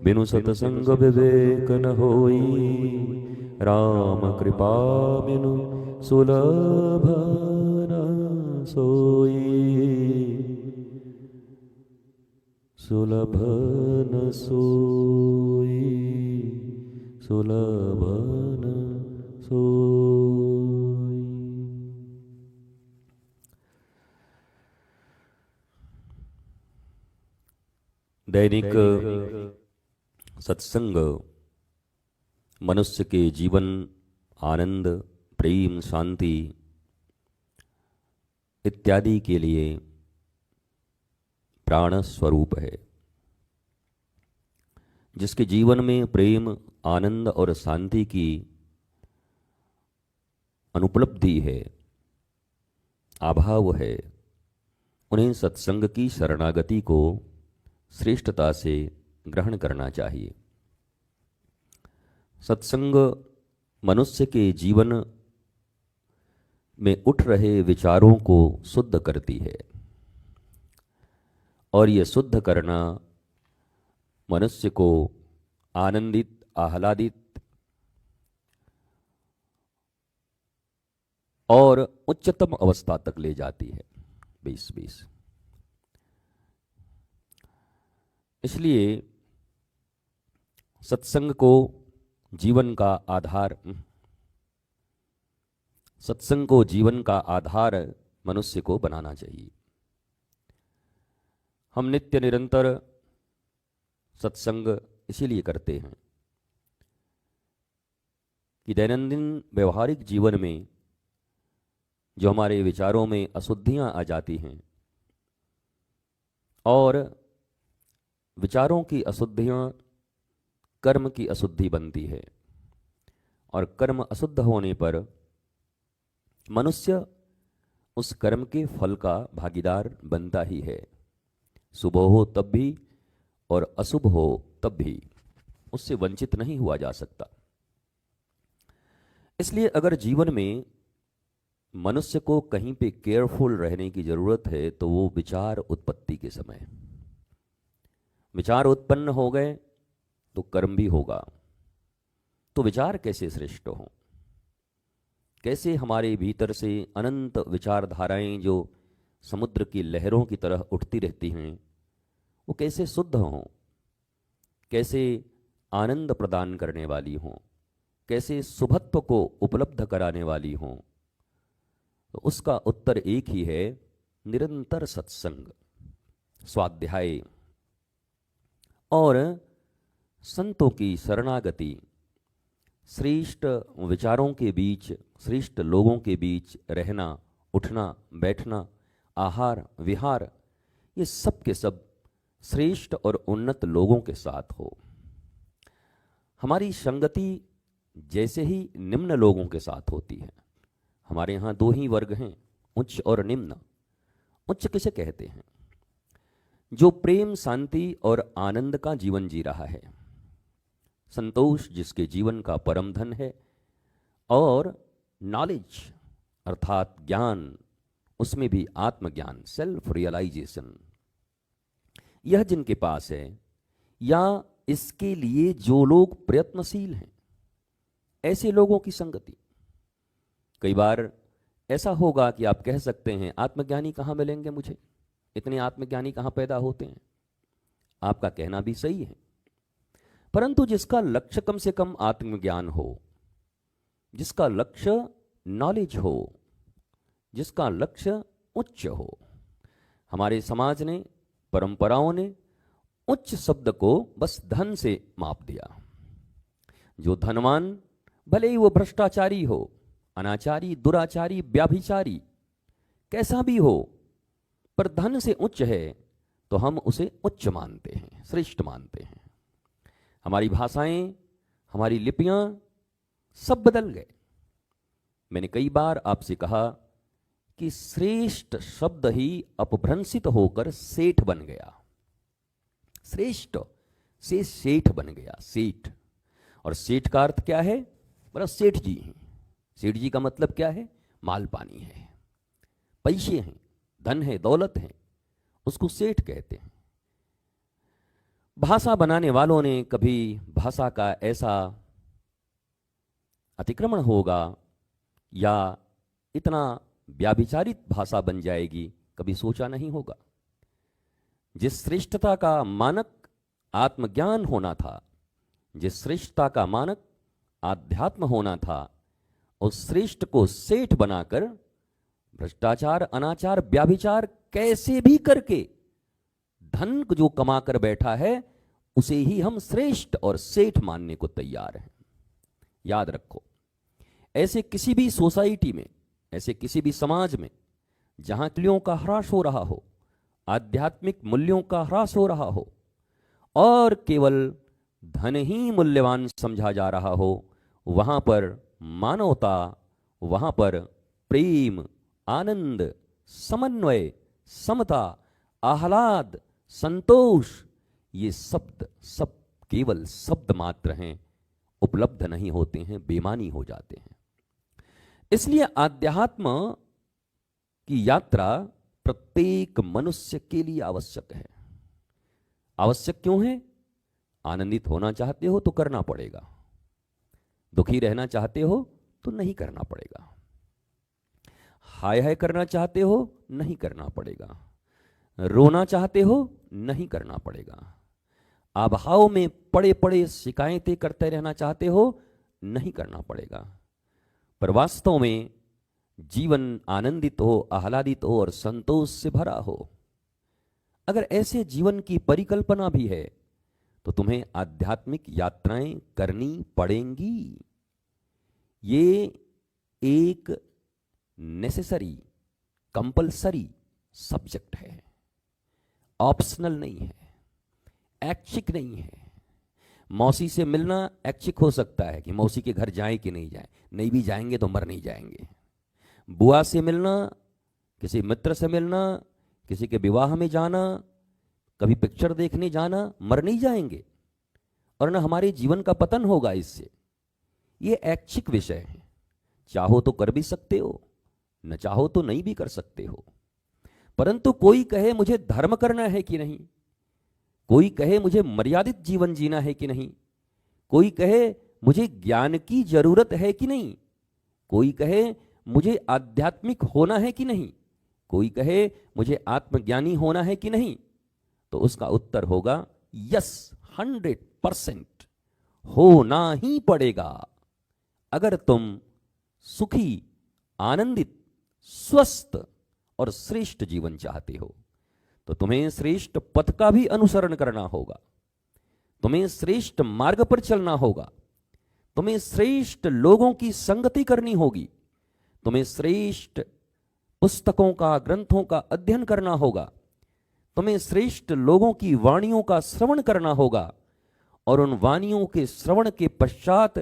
बिनु सतसंग विवेक न होई, राम कृपा बिनु सुलभ न सोई, सुलभ न सोई, सुलभ न सोई। दैनिक सत्संग मनुष्य के जीवन, आनंद, प्रेम, शांति इत्यादि के लिए प्राण स्वरूप है। जिसके जीवन में प्रेम, आनंद और शांति की अनुपलब्धि है, अभाव है, उन्हें सत्संग की शरणागति को श्रेष्ठता से ग्रहण करना चाहिए। सत्संग मनुष्य के जीवन में उठ रहे विचारों को शुद्ध करती है, और यह शुद्ध करना मनुष्य को आनंदित, आह्लादित और उच्चतम अवस्था तक ले जाती है। 20-20 इसलिए सत्संग को जीवन का आधार, सत्संग को जीवन का आधार मनुष्य को बनाना चाहिए। हम नित्य निरंतर सत्संग इसीलिए करते हैं कि दैनंदिन व्यवहारिक जीवन में जो हमारे विचारों में अशुद्धियां आ जाती हैं, और विचारों की अशुद्धियां कर्म की अशुद्धि बनती है, और कर्म अशुद्ध होने पर मनुष्य उस कर्म के फल का भागीदार बनता ही है। शुभ हो तब भी और अशुभ हो तब भी उससे वंचित नहीं हुआ जा सकता। इसलिए अगर जीवन में मनुष्य को कहीं पे केयरफुल रहने की जरूरत है तो वो विचार उत्पत्ति के समय। विचार उत्पन्न हो गए तो कर्म भी होगा। तो विचार कैसे श्रेष्ठ हों, कैसे हमारे भीतर से अनंत विचारधाराएं जो समुद्र की लहरों की तरह उठती रहती हैं वो कैसे शुद्ध हों, कैसे आनंद प्रदान करने वाली हों, कैसे शुभत्व को उपलब्ध कराने वाली हों, तो उसका उत्तर एक ही है, निरंतर सत्संग, स्वाध्याय और संतों की शरणागति, श्रेष्ठ विचारों के बीच, श्रेष्ठ लोगों के बीच रहना, उठना, बैठना, आहार विहार, ये सब के सब श्रेष्ठ और उन्नत लोगों के साथ हो। हमारी संगति जैसे ही निम्न लोगों के साथ होती है। हमारे यहाँ दो ही वर्ग हैं, उच्च और निम्न। उच्च किसे कहते हैं? जो प्रेम, शांति और आनंद का जीवन जी रहा है, संतोष जिसके जीवन का परम धन है, और नॉलेज अर्थात ज्ञान, उसमें भी आत्मज्ञान, सेल्फ रियलाइजेशन, यह जिनके पास है, या इसके लिए जो लोग प्रयत्नशील हैं, ऐसे लोगों की संगति। कई बार ऐसा होगा कि आप कह सकते हैं आत्मज्ञानी कहाँ मिलेंगे मुझे, इतने आत्मज्ञानी कहाँ पैदा होते हैं। आपका कहना भी सही है, परंतु जिसका लक्ष्य कम से कम आत्मज्ञान हो, जिसका लक्ष्य नॉलेज हो, जिसका लक्ष्य उच्च हो। हमारे समाज ने, परंपराओं ने उच्च शब्द को बस धन से माप दिया। जो धनवान, भले ही वो भ्रष्टाचारी हो, अनाचारी, दुराचारी, व्याभिचारी, कैसा भी हो, पर धन से उच्च है तो हम उसे उच्च मानते हैं, श्रेष्ठ मानते हैं। हमारी भाषाएं, हमारी लिपियां सब बदल गए। मैंने कई बार आपसे कहा कि श्रेष्ठ शब्द ही अपभ्रंशित होकर सेठ बन गया। श्रेष्ठ से सेठ बन गया, सेठ। और सेठ का अर्थ क्या है? बोला सेठ जी हैं। सेठ जी का मतलब क्या है? माल पानी है, पैसे हैं, धन है, दौलत है, उसको सेठ कहते हैं। भाषा बनाने वालों ने कभी भाषा का ऐसा अतिक्रमण होगा या इतना व्याभिचारित भाषा बन जाएगी, कभी सोचा नहीं होगा। जिस श्रेष्ठता का मानक आत्मज्ञान होना था, जिस श्रेष्ठता का मानक आध्यात्म होना था, उस श्रेष्ठ को सेठ बनाकर भ्रष्टाचार, अनाचार, व्याभिचार कैसे भी करके धन जो कमा कर बैठा है उसे ही हम श्रेष्ठ और सेठ मानने को तैयार हैं। याद रखो, ऐसे किसी भी सोसाइटी में, ऐसे किसी भी समाज में जहां मूल्यों का ह्रास हो रहा हो, आध्यात्मिक मूल्यों का ह्रास हो रहा हो और केवल धन ही मूल्यवान समझा जा रहा हो, वहां पर मानवता, वहां पर प्रेम, आनंद, समन्वय, समता, आह्लाद, संतोष, ये शब्द सब केवल शब्द मात्र हैं, उपलब्ध नहीं होते हैं, बेमानी हो जाते हैं। इसलिए आध्यात्म की यात्रा प्रत्येक मनुष्य के लिए आवश्यक है। आवश्यक क्यों है? आनंदित होना चाहते हो तो करना पड़ेगा, दुखी रहना चाहते हो तो नहीं करना पड़ेगा, हाय हाय करना चाहते हो नहीं करना पड़ेगा, रोना चाहते हो नहीं करना पड़ेगा, अभाव में पड़े पड़े शिकायतें करते रहना चाहते हो नहीं करना पड़ेगा। पर वास्तव में जीवन आनंदित हो, आह्लादित हो और संतोष से भरा हो, अगर ऐसे जीवन की परिकल्पना भी है तो तुम्हें आध्यात्मिक यात्राएं करनी पड़ेंगी। ये एक नेसेसरी, कंपलसरी सब्जेक्ट है, ऑप्शनल नहीं है, ऐच्छिक नहीं है। मौसी से मिलना ऐच्छिक हो सकता है कि मौसी के घर जाएं कि नहीं जाएं, नहीं भी जाएंगे तो मर नहीं जाएंगे। बुआ से मिलना, किसी मित्र से मिलना, किसी के विवाह में जाना, कभी पिक्चर देखने जाना, मर नहीं जाएंगे और न हमारे जीवन का पतन होगा इससे। ये ऐच्छिक विषय है, चाहो तो कर भी सकते हो, न चाहो तो नहीं भी कर सकते हो। परंतु कोई कहे मुझे धर्म करना है कि नहीं, कोई कहे मुझे मर्यादित जीवन जीना है कि नहीं, कोई कहे मुझे ज्ञान की जरूरत है कि नहीं, कोई कहे मुझे आध्यात्मिक होना है कि नहीं, कोई कहे मुझे आत्मज्ञानी होना है कि नहीं, तो उसका उत्तर होगा यस, 100% होना ही पड़ेगा। अगर तुम सुखी, आनंदित, स्वस्थ और श्रेष्ठ जीवन चाहते हो तो तुम्हें श्रेष्ठ पथ का भी अनुसरण करना होगा, तुम्हें श्रेष्ठ मार्ग पर चलना होगा, तुम्हें श्रेष्ठ लोगों की संगति करनी होगी, तुम्हें श्रेष्ठ पुस्तकों का, ग्रंथों का अध्ययन करना होगा, तुम्हें श्रेष्ठ लोगों की वाणियों का श्रवण करना होगा और उन वाणियों के श्रवण के पश्चात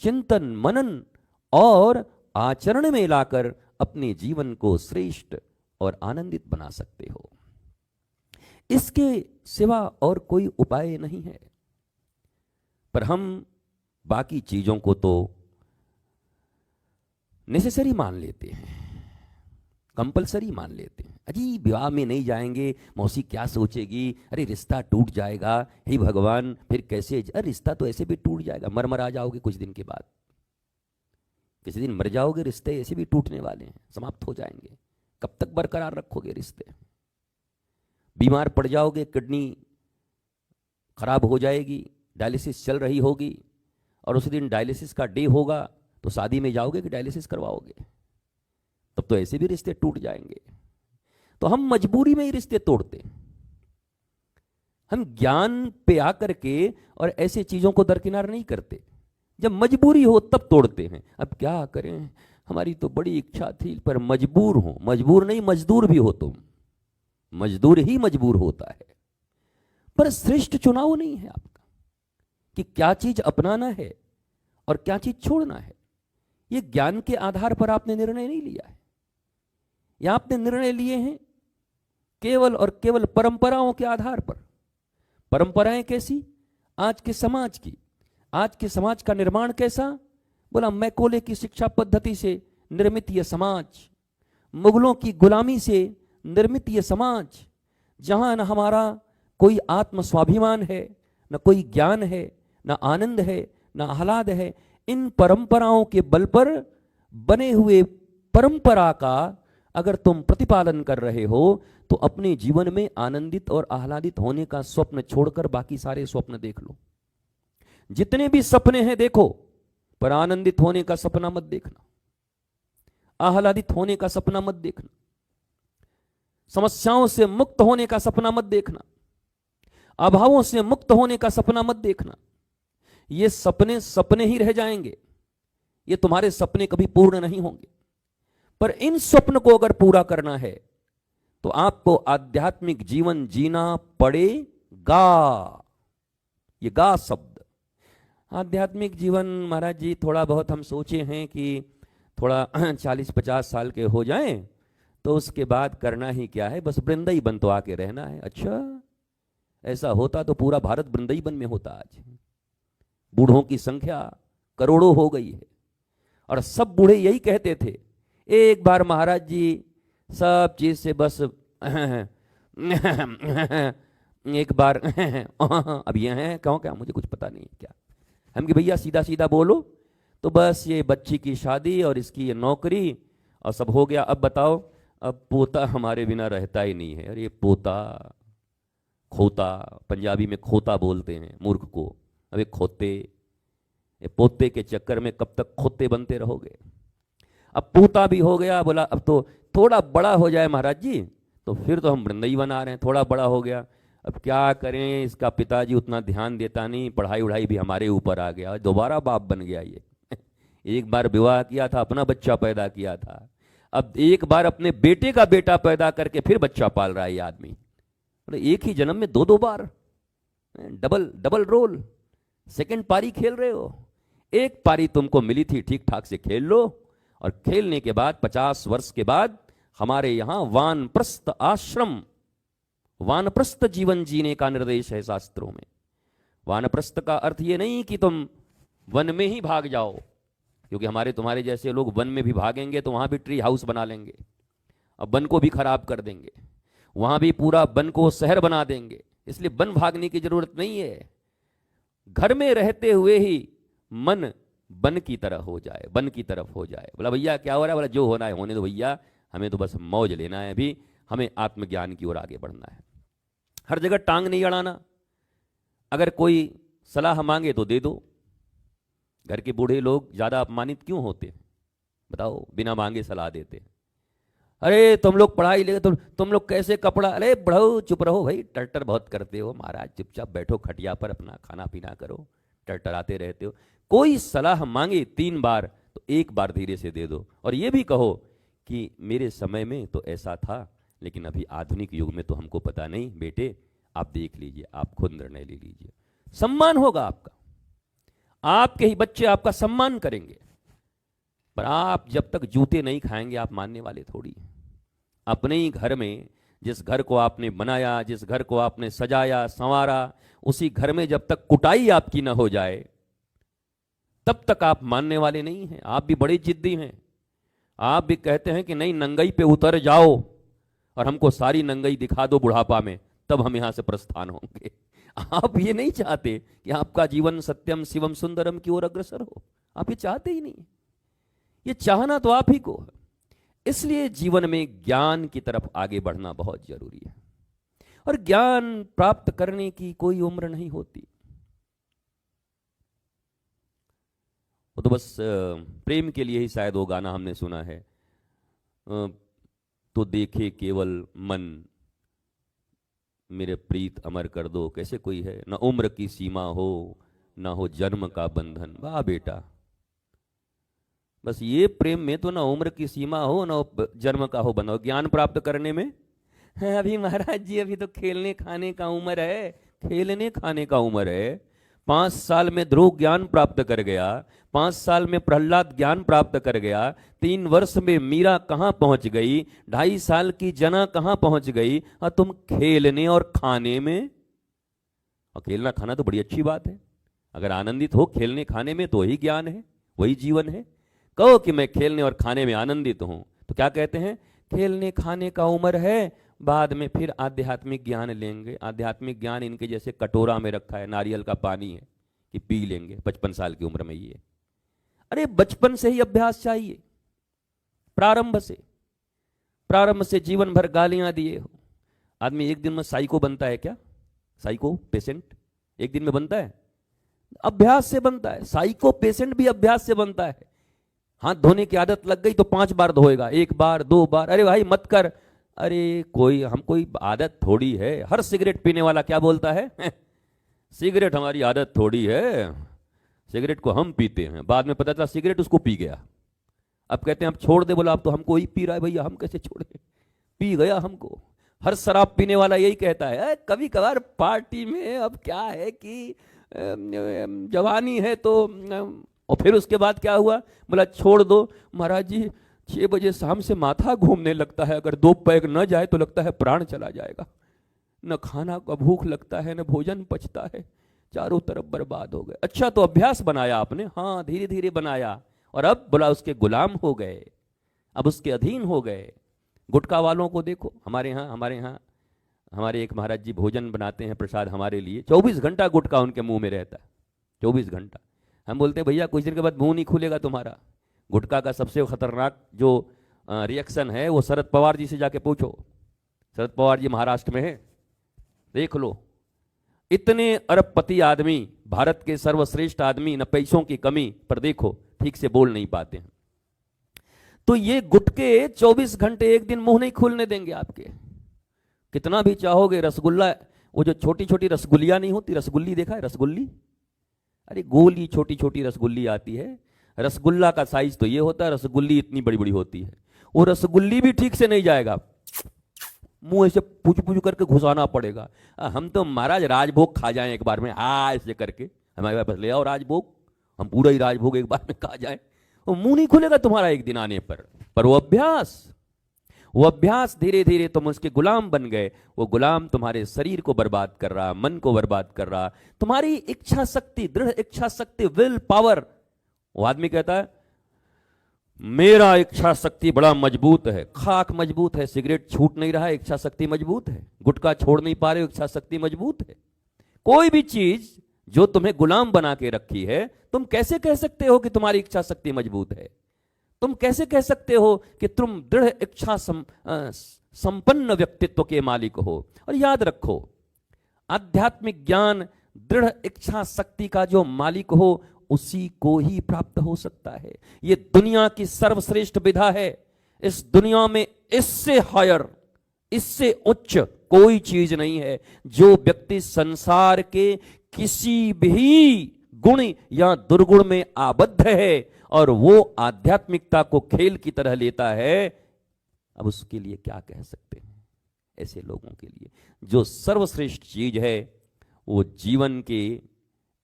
चिंतन, मनन और आचरण में लाकर अपने जीवन को श्रेष्ठ और आनंदित बना सकते हो। इसके सिवा और कोई उपाय नहीं है। पर हम बाकी चीजों को तो नेसेसरी मान लेते हैं, कंपलसरी मान लेते हैं। अजी विवाह में नहीं जाएंगे, मौसी क्या सोचेगी, अरे रिश्ता टूट जाएगा, हे भगवान फिर कैसे, अरे रिश्ता तो ऐसे भी टूट जाएगा, मर आ जाओगे कुछ दिन के बाद, किसी दिन मर जाओगे, रिश्ते ऐसे भी टूटने वाले हैं, समाप्त हो जाएंगे, कब तक बरकरार रखोगे रिश्ते। बीमार पड़ जाओगे, किडनी खराब हो जाएगी, डायलिसिस चल रही होगी और उसी दिन डायलिसिस का डे होगा तो शादी में जाओगे कि डायलिसिस करवाओगे, तब तो ऐसे भी रिश्ते टूट जाएंगे। तो हम मजबूरी में ही रिश्ते तोड़ते, हम ज्ञान पे आकर के और ऐसे चीजों को दरकिनार नहीं करते, जब मजबूरी हो तब तोड़ते हैं। अब क्या करें, हमारी तो बड़ी इच्छा थी पर मजबूर हो, मजबूर नहीं मजदूर भी हो तुम, मजदूर ही मजबूर होता है। पर श्रेष्ठ चुनाव नहीं है आपका कि क्या चीज अपनाना है और क्या चीज छोड़ना है। ये ज्ञान के आधार पर आपने निर्णय नहीं लिया है, या आपने निर्णय लिए हैं केवल और केवल परंपराओं के आधार पर। परंपराएं कैसी? आज के समाज की। आज के समाज का निर्माण कैसा? बोला मैकोले की शिक्षा पद्धति से निर्मित यह समाज, मुगलों की गुलामी से निर्मित यह समाज, जहां न हमारा कोई आत्म स्वाभिमान है, न कोई ज्ञान है, न आनंद है, न आह्लाद है। इन परंपराओं के बल पर बने हुए परंपरा का अगर तुम प्रतिपालन कर रहे हो तो अपने जीवन में आनंदित और आह्लादित होने का स्वप्न छोड़कर बाकी सारे स्वप्न देख लो। जितने भी सपने हैं देखो, पर आनंदित होने का सपना मत देखना, आह्लादित होने का सपना मत देखना, समस्याओं से मुक्त होने का सपना मत देखना, अभावों से मुक्त होने का सपना मत देखना। ये सपने सपने ही रह जाएंगे, ये तुम्हारे सपने कभी पूर्ण नहीं होंगे। पर इन स्वप्न को अगर पूरा करना है तो आपको आध्यात्मिक जीवन जीना पड़ेगा। ये गा शब्द, आध्यात्मिक जीवन महाराज जी थोड़ा बहुत हम सोचे हैं कि थोड़ा 40-50 साल के हो जाएं तो उसके बाद करना ही क्या है, बस वृंदाई बन तो आके रहना है। अच्छा, ऐसा होता तो पूरा भारत वृंदाई बन में होता। आज बूढ़ों की संख्या करोड़ों हो गई है और सब बूढ़े यही कहते थे, एक बार महाराज जी सब चीज से बस एक बार अब ये है क्यों, क्या मुझे कुछ पता नहीं क्या। हम कि भैया सीधा सीधा बोलो, तो बस ये बच्ची की शादी और इसकी ये नौकरी और सब हो गया। अब बताओ, अब पोता हमारे बिना रहता ही नहीं है। अरे पोता, खोता, पंजाबी में खोता बोलते हैं मूर्ख को। अबे खोते, ये पोते के चक्कर में कब तक खोते बनते रहोगे। अब पोता भी हो गया, बोला अब तो थोड़ा बड़ा हो जाए महाराज जी, तो फिर तो हम वृंदाई बना रहे हैं। थोड़ा बड़ा हो गया, अब क्या करें, इसका पिताजी उतना ध्यान देता नहीं, पढ़ाई उढ़ाई भी हमारे ऊपर आ गया, दोबारा बाप बन गया ये। एक बार विवाह किया था, अपना बच्चा पैदा किया था, अब एक बार अपने बेटे का बेटा पैदा करके फिर बच्चा पाल रहा है ये आदमी। एक ही जन्म में दो बार डबल डबल रोल, सेकंड पारी खेल रहे हो। एक पारी तुमको मिली थी, ठीक ठाक से खेल लो, और खेलने के बाद 50 वर्ष के बाद हमारे यहां वानप्रस्थ आश्रम, वानप्रस्थ जीवन जीने का निर्देश है शास्त्रों में। वानप्रस्थ का अर्थ ये नहीं कि तुम वन में ही भाग जाओ, क्योंकि हमारे तुम्हारे जैसे लोग वन में भी भागेंगे तो वहां भी ट्री हाउस बना लेंगे, अब वन को भी खराब कर देंगे, वहां भी पूरा वन को शहर बना देंगे। इसलिए वन भागने की जरूरत नहीं है। घर में रहते हुए ही मन वन की तरह हो जाए, वन की तरफ हो जाए। बोला भैया क्या हो रहा है, बोला जो होना है होने दो भैया, हमें तो बस मौज लेना है, अभी हमें आत्मज्ञान की ओर आगे बढ़ना है। हर जगह टांग नहीं अड़ाना, अगर कोई सलाह मांगे तो दे दो। घर के बूढ़े लोग ज्यादा अपमानित क्यों होते हैं बताओ, बिना मांगे सलाह देते हैं। अरे तुम लोग पढ़ाई ले, तुम लोग कैसे कपड़ा, अरे बढ़ो चुप रहो भाई, टर्टर बहुत करते हो महाराज, चुपचाप बैठो खटिया पर, अपना खाना पीना करो, टर्टराते रहते हो। कोई सलाह मांगे 3 बार तो 1 बार धीरे से दे दो, और ये भी कहो कि मेरे समय में तो ऐसा था, लेकिन अभी आधुनिक युग में तो हमको पता नहीं, बेटे आप देख लीजिए, आप खुद निर्णय ले लीजिए। सम्मान होगा आपका, आपके ही बच्चे आपका सम्मान करेंगे। पर आप जब तक जूते नहीं खाएंगे आप मानने वाले थोड़ी। अपने ही घर में, जिस घर को आपने बनाया, जिस घर को आपने सजाया संवारा, उसी घर में जब तक कुटाई आपकी ना हो जाए तब तक आप मानने वाले नहीं हैं। आप भी बड़े जिद्दी हैं, आप भी कहते हैं कि नहीं नंगई पे उतर जाओ और हमको सारी नंगई दिखा दो बुढ़ापा में, तब हम यहां से प्रस्थान होंगे। आप ये नहीं चाहते कि आपका जीवन सत्यम शिवम सुंदरम की ओर अग्रसर हो, आप ये चाहते ही नहीं। ये चाहना तो आप ही को है। इसलिए जीवन में ज्ञान की तरफ आगे बढ़ना बहुत जरूरी है, और ज्ञान प्राप्त करने की कोई उम्र नहीं होती। वो तो बस प्रेम के लिए ही शायद वो गाना हमने सुना है, तो देखे केवल मन मेरे प्रीत अमर कर दो। कैसे कोई है, ना उम्र की सीमा हो ना हो जन्म का बंधन। वाह बेटा, बस ये प्रेम में तो ना उम्र की सीमा हो ना जन्म का हो बंधन। ज्ञान प्राप्त करने में अभी महाराज जी अभी तो खेलने खाने का उम्र है, खेलने खाने का उम्र है। 5 साल में ध्रुव ज्ञान प्राप्त कर गया, 5 साल में प्रहलाद ज्ञान प्राप्त कर गया, 3 वर्ष में मीरा कहां पहुंच गई, 2.5 साल की जना कहां पहुंच गई, और तुम खेलने और खाने में। और खेलना खाना तो बड़ी अच्छी बात है, अगर आनंदित हो खेलने खाने में तो वही ज्ञान है, वही जीवन है। कहो कि मैं खेलने और खाने में आनंदित हूं, तो क्या कहते हैं, खेलने खाने का उम्र है, बाद में फिर आध्यात्मिक ज्ञान लेंगे। आध्यात्मिक ज्ञान इनके जैसे कटोरा में रखा है, नारियल का पानी है कि पी लेंगे 55 साल की उम्र में ये। अरे बचपन से ही अभ्यास चाहिए, प्रारंभ से जीवन भर गालियां दिए हो। आदमी एक दिन में साइको बनता है क्या? साइको पेशेंट एक दिन में बनता है? अभ्यास से बनता है। साइको पेशेंट भी अभ्यास से बनता है। हाथ धोने की आदत लग गई तो 5 बार धोएगा, 1 बार 2 बार। अरे भाई मत कर। अरे कोई आदत थोड़ी है। हर सिगरेट पीने वाला क्या बोलता है? सिगरेट हमारी आदत थोड़ी है, सिगरेट को हम पीते हैं। बाद में पता चला सिगरेट उसको पी गया। अब कहते हैं अब छोड़ दे, बोला अब तो हमको ही पी रहा है भैया, हम कैसे छोड़े, पी गया हमको। हर शराब पीने वाला यही कहता है। कभी कभार पार्टी में अब क्या है कि जवानी है तो, और फिर उसके बाद क्या हुआ, बोला छोड़ दो महाराज जी, 6 बजे शाम से माथा घूमने लगता है, अगर 2 पैग न जाए तो लगता है प्राण चला जाएगा। न खाना का भूख लगता है, न भोजन पचता है, चारों तरफ बर्बाद हो गए। अच्छा तो अभ्यास बनाया आपने? हाँ धीरे धीरे बनाया। और अब बोला उसके गुलाम हो गए, अब उसके अधीन हो गए। गुटखा वालों को देखो, हमारे यहाँ हमारे एक महाराज जी भोजन बनाते हैं प्रसाद हमारे लिए, 24 घंटा गुटखा उनके मुंह में रहता है, 24 घंटा। हम बोलते हैं भैया कुछ दिन के बाद मुंह नहीं खुलेगा तुम्हारा। गुटखा का सबसे खतरनाक जो रिएक्शन है वो शरद पवार जी से जाके पूछो। शरद पवार जी महाराष्ट्र में है, देख लो। इतने अरबपति आदमी, भारत के सर्वश्रेष्ठ आदमी, न पैसों की कमी, पर देखो ठीक से बोल नहीं पाते हैं। तो ये गुटके 24 घंटे एक दिन मुंह नहीं खुलने देंगे आपके। कितना भी चाहोगे रसगुल्ला, वो जो छोटी छोटी रसगुल्लियां नहीं होती, रसगुल्ली देखा है? रसगुल्ली, अरे गोली छोटी छोटी रसगुल्ली आती है। रसगुल्ला का साइज तो ये होता है, रसगुल्ली इतनी बड़ी बड़ी होती है। वो रसगुल्ली भी ठीक से नहीं जाएगा, मुंह ऐसे पूछ पूछ करके घुसाना पड़ेगा। हम तो महाराज राजभोग खा जाएं एक बार में, ऐसे करके हमारे पास ले आओ राजभोग, हम पूरा ही राजभोग एक बार में खा जाएं। वो मुंह नहीं खुलेगा तुम्हारा एक दिन आने पर वो अभ्यास धीरे धीरे तुम उसके गुलाम बन गए। वो गुलाम तुम्हारे शरीर को बर्बाद कर रहा, मन को बर्बाद कर रहा, तुम्हारी इच्छा शक्ति, दृढ़ इच्छा शक्ति, विल पावर। वो आदमी कहता है मेरा इच्छा शक्ति बड़ा मजबूत है, खाक मजबूत है, सिगरेट छूट नहीं रहा है, इच्छा शक्ति मजबूत है। गुटखा छोड़ नहीं पा रहे हो, इच्छा शक्ति मजबूत है। कोई भी चीज जो तुम्हें गुलाम बना के रखी है, तुम कैसे कह सकते हो कि तुम्हारी इच्छा शक्ति मजबूत है? तुम कैसे कह सकते हो कि तुम दृढ़ इच्छा संपन्न व्यक्तित्व के मालिक हो? और याद रखो, आध्यात्मिक ज्ञान दृढ़ इच्छा शक्ति का जो मालिक हो उसी को ही प्राप्त हो सकता है। यह दुनिया की सर्वश्रेष्ठ विधा है। इस दुनिया में इससे हायर, इससे उच्च कोई चीज नहीं है। जो व्यक्ति संसार के किसी भी गुण या दुर्गुण में आबद्ध है और वो आध्यात्मिकता को खेल की तरह लेता है, अब उसके लिए क्या कह सकते हैं? ऐसे लोगों के लिए जो सर्वश्रेष्ठ चीज है वो जीवन के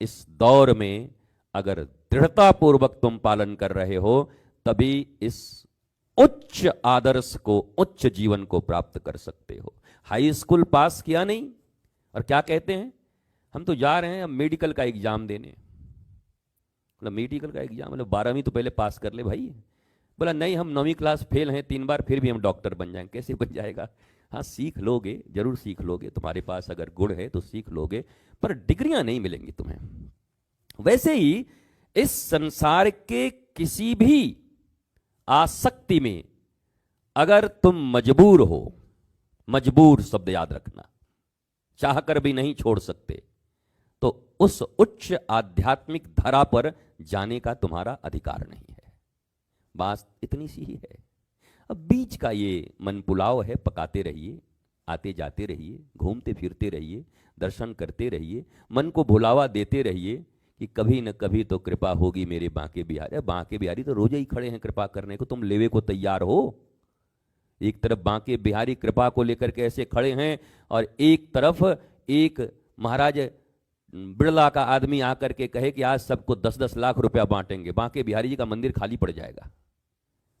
इस दौर में अगर दृढ़ता पूर्वक तुम पालन कर रहे हो, तभी इस उच्च आदर्श को, उच्च जीवन को प्राप्त कर सकते हो। हाई स्कूल पास किया नहीं और क्या कहते हैं, हम तो जा रहे हैं अब मेडिकल का एग्जाम देने। मतलब मेडिकल का एग्जाम, मतलब 12वीं तो पहले पास कर ले भाई। बोला नहीं हम 9वीं क्लास फेल हैं 3 बार, फिर भी हम डॉक्टर बन जाएंगे। कैसे बन जाएगा? हाँ सीख लोगे, जरूर सीख लोगे, तुम्हारे पास अगर गुण है तो सीख लोगे, पर डिग्रियां नहीं मिलेंगी तुम्हें। वैसे ही इस संसार के किसी भी आसक्ति में अगर तुम मजबूर हो, मजबूर शब्द याद रखना, चाहकर भी नहीं छोड़ सकते, तो उस उच्च आध्यात्मिक धरा पर जाने का तुम्हारा अधिकार नहीं है। बात इतनी सी ही है। अब बीच का ये मन पुलाव है, पकाते रहिए, आते जाते रहिए, घूमते फिरते रहिए, दर्शन करते रहिए, मन को भुलावा देते रहिए कि कभी न कभी तो कृपा होगी मेरे बांके बिहारी। बांके बिहारी तो रोज ही खड़े हैं कृपा करने को, तुम लेवे को तैयार हो? एक तरफ बांके बिहारी कृपा को लेकर के ऐसे खड़े हैं और एक तरफ एक महाराज बिड़ला का आदमी आकर के कहे कि आज सबको 10-10 लाख रुपया बांटेंगे, बांके बिहारी जी का मंदिर खाली पड़ जाएगा।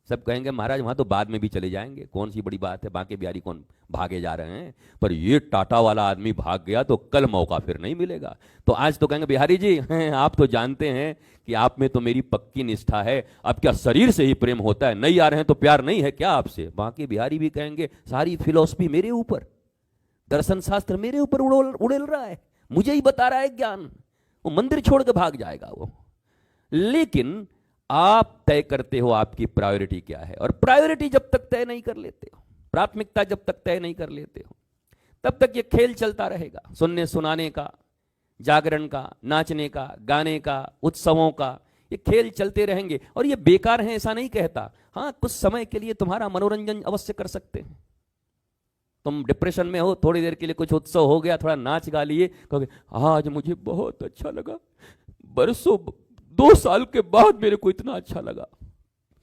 सब कहेंगे महाराज वहां तो बाद में भी चले जाएंगे, कौन सी बड़ी बात है, बांके बिहारी कौन भागे जा रहे हैं। पर ये टाटा वाला आदमी भाग गया तो कल मौका फिर नहीं मिलेगा। तो आज तो कहेंगे बिहारी जी आप तो जानते हैं कि आप में तो मेरी पक्की निष्ठा है, अब क्या शरीर से ही प्रेम होता है, नहीं आ रहे हैं तो प्यार नहीं है क्या आपसे। बांके बिहारी भी कहेंगे सारी फिलॉसफी मेरे ऊपर, दर्शन शास्त्र मेरे ऊपर उड़ेल रहा है, मुझे ही बता रहा है ज्ञान। वो मंदिर छोड़ के भाग जाएगा वो। लेकिन आप तय करते हो आपकी प्रायोरिटी क्या है, और प्रायोरिटी जब तक तय नहीं कर लेते हो, प्राथमिकता जब तक तय नहीं कर लेते हो, तब तक ये खेल चलता रहेगा। सुनने सुनाने का, जागरण का, नाचने का, गाने का, उत्सवों का, ये खेल चलते रहेंगे। और ये बेकार है ऐसा नहीं कहता, हाँ कुछ समय के लिए तुम्हारा मनोरंजन अवश्य कर सकते हैं। तुम डिप्रेशन में हो, थोड़ी देर के लिए कुछ उत्सव हो गया, थोड़ा नाच गा लिए, कहोगे आज मुझे बहुत अच्छा लगा, बरसों 2 साल के बाद मेरे को इतना अच्छा लगा।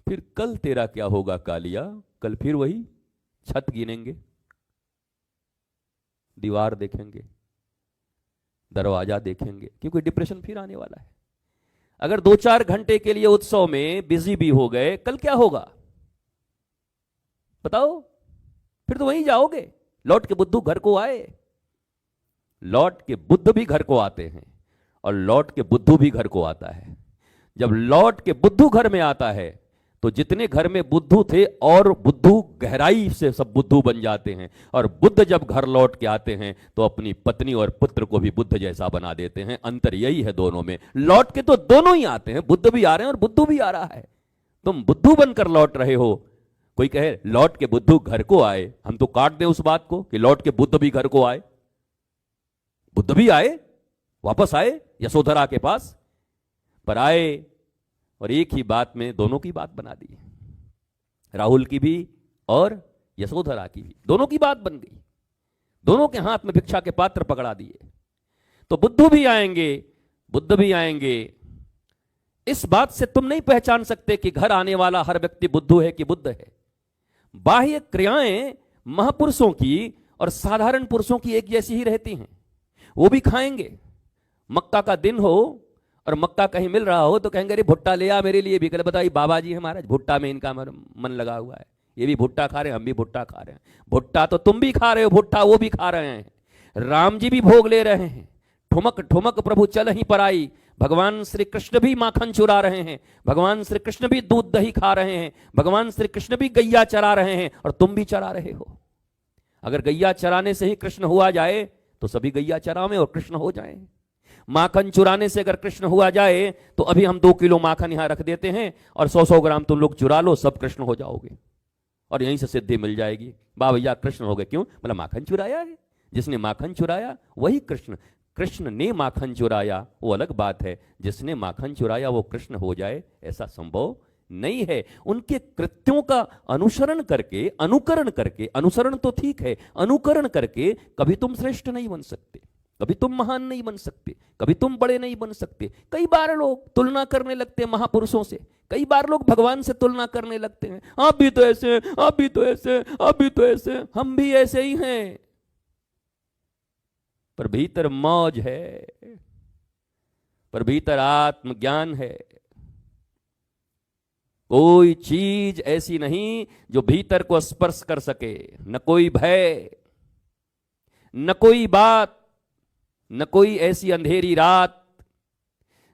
फिर कल तेरा क्या होगा कालिया, कल फिर वही छत गिनेंगे, दीवार देखेंगे, दरवाजा देखेंगे, क्योंकि डिप्रेशन फिर आने वाला है। अगर 2-4 घंटे के लिए उत्सव में बिजी भी हो गए, कल क्या होगा बताओ। फिर तो वहीं जाओगे। लौट के बुद्धू घर को आए, लौट के बुद्ध भी घर को आते हैं और लौट के बुद्धू भी घर को आता है। जब लौट के बुद्धू घर में आता है तो जितने घर में बुद्धू थे और बुद्धू गहराई से सब बुद्धू बन जाते हैं, और बुद्ध जब घर लौट के आते हैं तो अपनी पत्नी और पुत्र को भी बुद्ध जैसा बना देते हैं। अंतर यही है दोनों में, लौट के तो दोनों ही आते हैं, बुद्ध भी आ रहे हैं और बुद्धू भी आ रहा है। तुम बुद्धू बनकर लौट रहे हो, कोई कहे लौट के बुद्धू घर को आए, हम तो काट दें उस बात को कि लौट के बुद्ध भी घर को आए। बुद्ध भी आए, वापस आए यशोधरा के पास, पर आए और एक ही बात में दोनों की बात बना दी, राहुल की भी और यशोधरा की भी, दोनों की बात बन गई। दोनों के हाथ में भिक्षा के पात्र पकड़ा दिए। तो बुद्धू भी आएंगे, बुद्ध भी आएंगे। इस बात से तुम नहीं पहचान सकते कि घर आने वाला हर व्यक्ति बुद्धू है कि बुद्ध है। बाह्य क्रियाएं महापुरुषों की और साधारण पुरुषों की एक जैसी ही रहती हैं। वो भी खाएंगे। मक्का का दिन हो और मक्का कहीं मिल रहा हो तो कहेंगे अरे भुट्टा ले आ मेरे लिए भी। कल बताइए बाबा जी है महाराज, भुट्टा में इनका मन लगा हुआ है, ये भी भुट्टा खा रहे हैं, हम भी भुट्टा खा रहे हैं। भुट्टा तो तुम भी खा रहे हो, भुट्टा वो भी खा रहे हैं। राम जी भी भोग ले रहे हैं। ठुमक ठुमक प्रभु चल ही पर आई। भगवान श्री कृष्ण भी माखन चुरा रहे हैं, भगवान श्री कृष्ण भी दूध दही खा रहे हैं, भगवान श्री कृष्ण भी गैया चरा रहे हैं और तुम भी चरा रहे हो। अगर गैया चराने से ही कृष्ण हुआ जाए तो सभी गैया चरावें और कृष्ण हो जाएं। माखन चुराने से अगर कृष्ण हुआ जाए तो अभी हम 2 किलो माखन यहां रख देते हैं और 100-100 ग्राम तुम लोग चुरा लो, सब कृष्ण हो जाओगे और यहीं से सिद्धि मिल जाएगी। बा भैया कृष्ण हो गए, क्यों? मतलब माखन चुराया है। जिसने माखन चुराया वही कृष्ण। कृष्ण ने माखन चुराया वो अलग बात है, जिसने माखन चुराया वो कृष्ण हो जाए ऐसा संभव नहीं है। उनके कृत्यों का अनुसरण करके, अनुकरण करके, अनुसरण तो ठीक है, अनुकरण करके कभी तुम श्रेष्ठ नहीं बन सकते, कभी तुम महान नहीं बन सकते, कभी तुम बड़े नहीं बन सकते। कई बार लोग तुलना करने लगते हैं महापुरुषों से, कई बार लोग भगवान से तुलना करने लगते हैं। आप भी तो ऐसे, आप भी तो ऐसे, आप भी तो ऐसे। हम भी ऐसे ही हैं, पर भीतर मौज है, पर भीतर आत्मज्ञान है। कोई चीज ऐसी नहीं जो भीतर को स्पर्श कर सके, न कोई भय, न कोई बात, न कोई ऐसी अंधेरी रात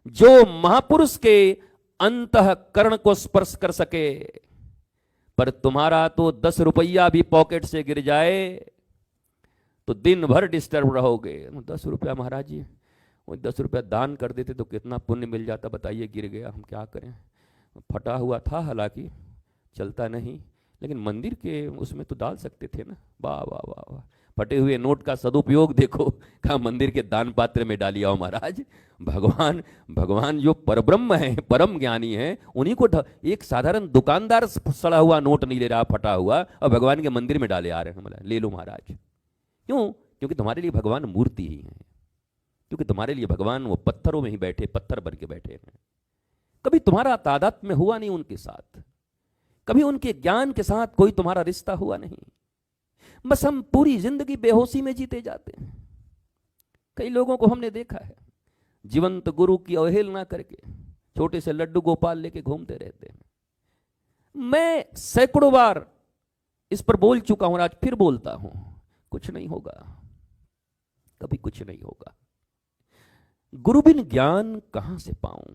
जो महापुरुष के अंतःकरण को स्पर्श कर सके। पर तुम्हारा तो 10 रुपया भी पॉकेट से गिर जाए तो दिन भर डिस्टर्ब रहोगे। 10 रुपया महाराज जी, वो 10 रुपया दान कर देते तो कितना पुण्य मिल जाता, बताइए। गिर गया, हम क्या करें। फटा हुआ था, हालांकि चलता नहीं, लेकिन मंदिर के उसमें तो डाल सकते थे ना। वाह वाह वाह वाह, फटे हुए नोट का सदुपयोग देखो, कहा मंदिर के दान पात्र में डालिया हो महाराज। भगवान जो परब्रह्म है, परम ज्ञानी है, उन्हीं को एक साधारण दुकानदार सड़ा हुआ नोट नहीं ले रहा, फटा हुआ, और भगवान के मंदिर में डाले आ रहे हैं। ले लो महाराज। क्यों? क्योंकि तुम्हारे लिए भगवान मूर्ति ही है, क्योंकि तुम्हारे लिए भगवान वो पत्थरों में ही बैठे, पत्थर बन के बैठे हैं। कभी तुम्हारा तादात्म्य में हुआ नहीं उनके साथ, कभी उनके ज्ञान के साथ कोई तुम्हारा रिश्ता हुआ नहीं। बस हम पूरी जिंदगी बेहोशी में जीते जाते हैं। कई लोगों को हमने देखा है जीवंत गुरु की अवहेलना करके छोटे से लड्डू गोपाल लेके घूमते रहते हैं। मैं सैकड़ों बार इस पर बोल चुका हूं, आज फिर बोलता हूं, कुछ नहीं होगा, कभी कुछ नहीं होगा। गुरु बिन ज्ञान कहां से पाऊं?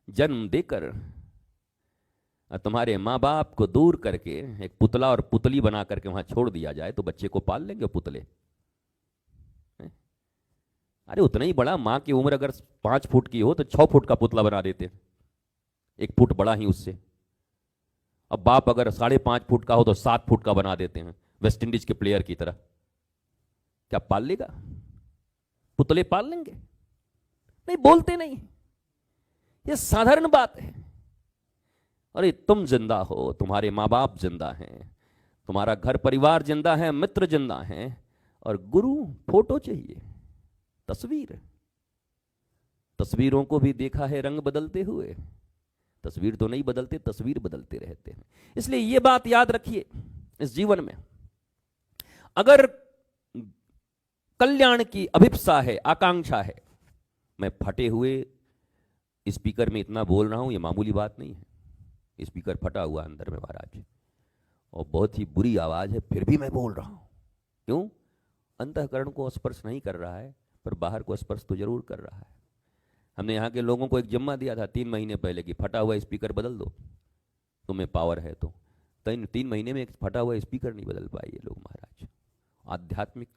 जन्म देकर तुम्हारे माँ बाप को दूर करके एक पुतला और पुतली बना करके वहां छोड़ दिया जाए तो बच्चे को पाल लेंगे पुतले? अरे उतना ही बड़ा, माँ की उम्र अगर 5 फुट की हो तो 6 फुट का पुतला बना देते, 1 फुट बड़ा ही उससे। अब बाप अगर 5.5 फुट का हो तो 7 फुट का बना देते हैं, वेस्ट इंडीज के प्लेयर की तरह। क्या पाल लेगा? पुतले पाल लेंगे? नहीं, बोलते नहीं, ये साधारण बात है। अरे तुम जिंदा हो, तुम्हारे माँ बाप जिंदा हैं, तुम्हारा घर परिवार जिंदा है, मित्र जिंदा हैं, और गुरु फोटो चाहिए, तस्वीर। तस्वीरों को भी देखा है रंग बदलते हुए, तस्वीर तो नहीं बदलते, तस्वीर बदलते रहते हैं। इसलिए यह बात याद रखिए, इस जीवन में अगर कल्याण की अभिप्सा है, आकांक्षा है, मैं फटे हुए स्पीकर में इतना बोल रहा हूं, यह मामूली बात नहीं है। स्पीकर फटा हुआ अंदर में महाराज, और बहुत ही बुरी आवाज है, फिर भी मैं बोल रहा हूं। क्यों? अंतःकरण को स्पर्श नहीं कर रहा है, पर बाहर को स्पर्श तो जरूर कर रहा है। हमने यहाँ के लोगों को एक जिम्मा दिया था 3 महीने पहले कि फटा हुआ स्पीकर बदल दो, तुम्हें पावर है तो। 3 महीने में एक फटा हुआ स्पीकर नहीं बदल पाए ये लोग महाराज। आध्यात्मिक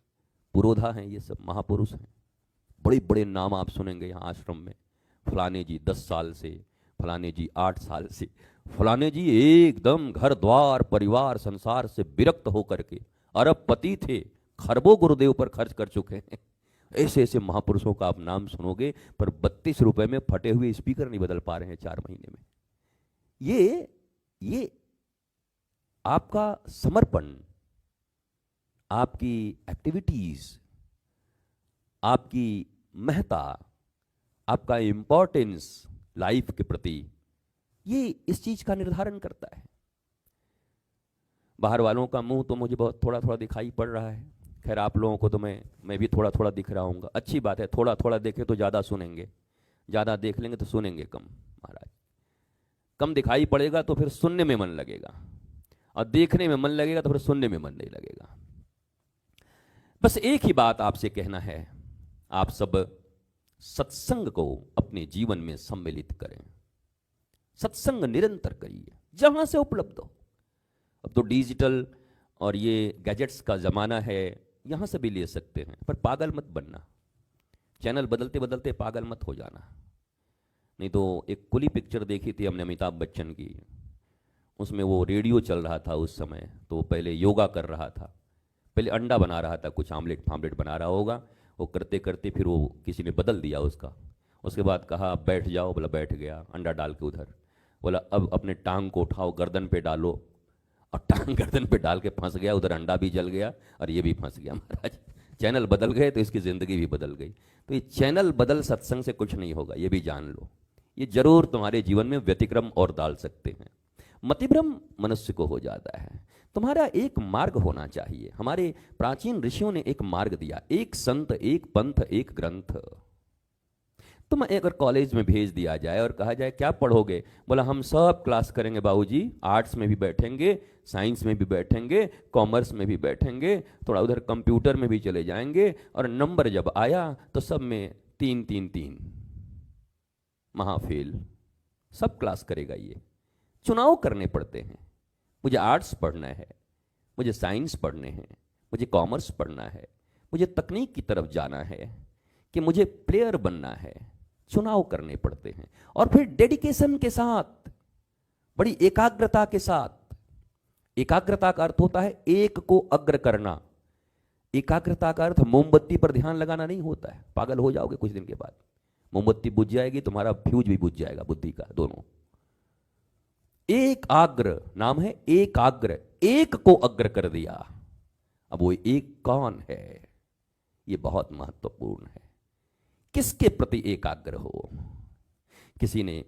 पुरोधा हैं ये सब, महापुरुष हैं। बड़े बड़े नाम आप सुनेंगे यहाँ आश्रम में, फलाने जी 10 साल से, फलाने जी 8 साल से, फलाने जी एकदम घर द्वार परिवार संसार से विरक्त होकर के अरबपति थे, खरबों गुरुदेव पर खर्च कर चुके हैं। ऐसे ऐसे महापुरुषों का आप नाम सुनोगे, पर 32 रुपए में फटे हुए स्पीकर नहीं बदल पा रहे हैं 4 महीने में। ये आपका समर्पण, आपकी एक्टिविटीज, आपकी महत्ता, आपका इंपॉर्टेंस लाइफ के प्रति, ये इस चीज का निर्धारण करता है। बाहर वालों का मुंह तो मुझे बहुत थोड़ा थोड़ा दिखाई पड़ रहा है, खैर आप लोगों को तो मैं भी थोड़ा थोड़ा दिख रहा हूँ, अच्छी बात है। थोड़ा थोड़ा देखें तो ज़्यादा सुनेंगे, ज़्यादा देख लेंगे तो सुनेंगे कम महाराज। कम दिखाई पड़ेगा तो फिर सुनने में मन लगेगा, और देखने में मन लगेगा तो फिर सुनने में मन नहीं लगेगा। बस एक ही बात आपसे कहना है, आप सब सत्संग को अपने जीवन में सम्मिलित करें। सत्संग निरंतर करिए जहां से उपलब्ध हो। अब तो डिजिटल और ये गैजेट्स का ज़माना है, यहाँ से भी ले सकते हैं, पर पागल मत बनना। चैनल बदलते बदलते पागल मत हो जाना। नहीं तो एक कुली पिक्चर देखी थी हमने अमिताभ बच्चन की, उसमें वो रेडियो चल रहा था उस समय, तो वो पहले योगा कर रहा था, पहले अंडा बना रहा था, कुछ आमलेट फामलेट बना रहा होगा, वो करते करते फिर वो किसी ने बदल दिया उसका। उसके बाद कहा बैठ जाओ, बोला बैठ गया, अंडा डाल के उधर, बोला अब अपने टांग को उठाओ गर्दन पे डालो, और टांग गर्दन पे डाल के फंस गया, उधर अंडा भी जल गया और ये भी फंस गया महाराज। चैनल बदल गए तो इसकी जिंदगी भी बदल गई। तो ये चैनल बदल सत्संग से कुछ नहीं होगा, ये भी जान लो। ये जरूर तुम्हारे जीवन में व्यतिक्रम और डाल सकते हैं। मतिभ्रम मनुष्य को हो जाता है। तुम्हारा एक मार्ग होना चाहिए। हमारे प्राचीन ऋषियों ने एक मार्ग दिया, एक संत, एक पंथ, एक ग्रंथ। तुम अगर कॉलेज में भेज दिया जाए और कहा जाए क्या पढ़ोगे, बोला हम सब क्लास करेंगे बाबूजी, आर्ट्स में भी बैठेंगे, साइंस में भी बैठेंगे, कॉमर्स में भी बैठेंगे, थोड़ा उधर कंप्यूटर में भी चले जाएंगे, और नंबर जब आया तो सब में 3 3 3, महाफेल। सब क्लास करेगा ये। चुनाव करने पड़ते हैं, मुझे आर्ट्स पढ़ना है, मुझे साइंस पढ़ने हैं, मुझे कॉमर्स पढ़ना है, मुझे तकनीक की तरफ जाना है, कि मुझे प्लेयर बनना है। चुनाव करने पड़ते हैं, और फिर डेडिकेशन के साथ, बड़ी एकाग्रता के साथ। एकाग्रता का अर्थ होता है एक को अग्र करना। एकाग्रता का अर्थ मोमबत्ती पर ध्यान लगाना नहीं होता है, पागल हो जाओगे कुछ दिन के बाद, मोमबत्ती बुझ जाएगी, तुम्हारा फ्यूज भी बुझ जाएगा, बुद्धि का, दोनों। एक आग्र नाम है, एकाग्र, एक को अग्र कर दिया। अब वो एक कौन है, ये बहुत महत्वपूर्ण है। किसके प्रति एकाग्र हो? किसी ने